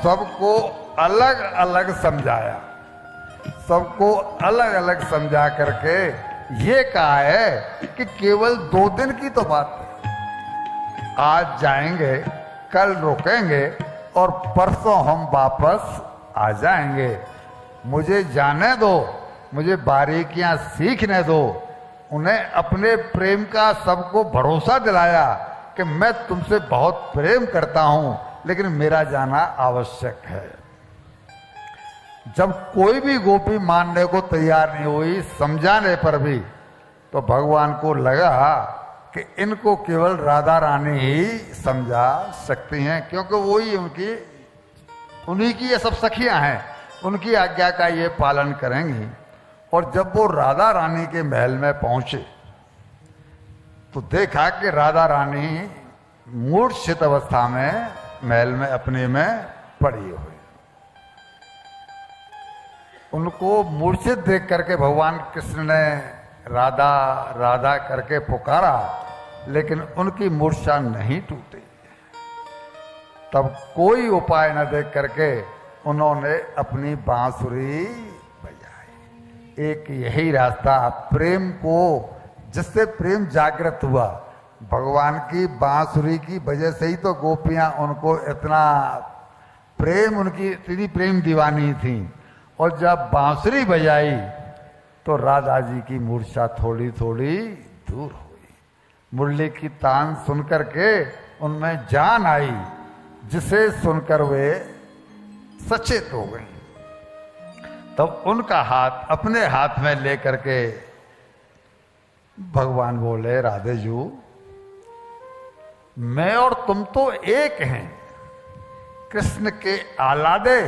सबको अलग अलग समझाया, सबको अलग अलग समझा करके ये कहा है कि केवल 2 दिन की तो बात है, आज जाएंगे, कल रुकेंगे और परसों हम वापस आ जाएंगे। मुझे जाने दो, मुझे बारीकियां सीखने दो। उन्हें अपने प्रेम का सबको भरोसा दिलाया कि मैं तुमसे बहुत प्रेम करता हूं, लेकिन मेरा जाना आवश्यक है। जब कोई भी गोपी मानने को तैयार नहीं हुई, समझाने पर भी, तो भगवान को लगा कि इनको केवल राधा रानी ही समझा सकती हैं, क्योंकि वही उन्हीं की ये सब सखियां हैं, उनकी आज्ञा का ये पालन करेंगी। और जब वो राधा रानी के महल में पहुंचे तो देखा कि राधा रानी मूर्छित अवस्था में महल में अपने में पड़ी हुई। उनको मूर्छित देख करके भगवान कृष्ण ने राधा राधा करके पुकारा, लेकिन उनकी मूर्छा नहीं टूटी। तब कोई उपाय न देख करके उन्होंने अपनी बांसुरी बजाई। एक यही रास्ता प्रेम को, जिससे प्रेम जागृत हुआ, भगवान की बांसुरी की वजह से ही तो गोपियां उनको इतना प्रेम, उनकी इतनी प्रेम दीवानी थी। और जब बांसुरी बजाई तो राधा जी की मूर्छा थोड़ी थोड़ी दूर हुई। मुरली की तान सुनकर के उनमें जान आई, जिसे सुनकर वे सचेत हो गई। तब उनका हाथ अपने हाथ में लेकर के भगवान बोले, राधे जू, मैं और तुम तो एक हैं। कृष्ण के आलादे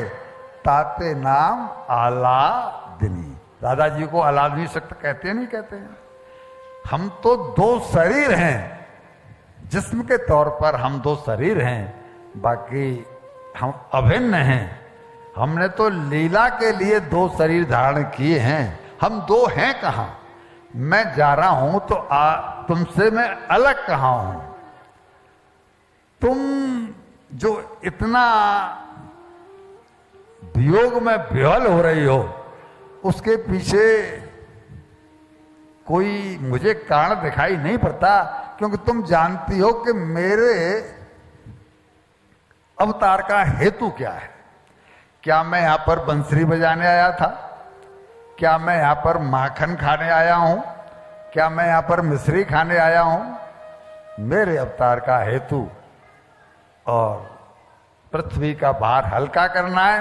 ताते नाम आलादिनी। राधा जी को आलादिनी शक्त कहते नहीं कहते हैं। हम तो 2 शरीर हैं, जिस्म के तौर पर हम 2 शरीर हैं, बाकी हम अभिन्न हैं। हमने तो लीला के लिए 2 शरीर धारण किए हैं, हम 2 हैं कहां। मैं जा रहा हूं तो तुमसे मैं अलग कहां हूं। तुम जो इतना वियोग में विह्वल हो रही हो, उसके पीछे कोई मुझे कारण दिखाई नहीं पड़ता, क्योंकि तुम जानती हो कि मेरे अवतार का हेतु क्या है। क्या मैं यहां पर बंसरी बजाने आया था? क्या मैं यहां पर माखन खाने आया हूं? क्या मैं यहां पर मिश्री खाने आया हूं? मेरे अवतार का हेतु और पृथ्वी का भार हल्का करना है।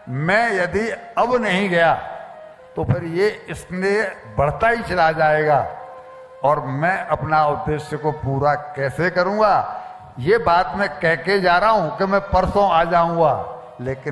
मैं यदि अब नहीं गया तो फिर ये स्नेह बढ़ता ही चला जाएगा, और मैं अपना उद्देश्य को पूरा कैसे करूंगा। ये बात मैं कह के जा रहा हूं कि मैं परसों आ जाऊंगा, लेकिन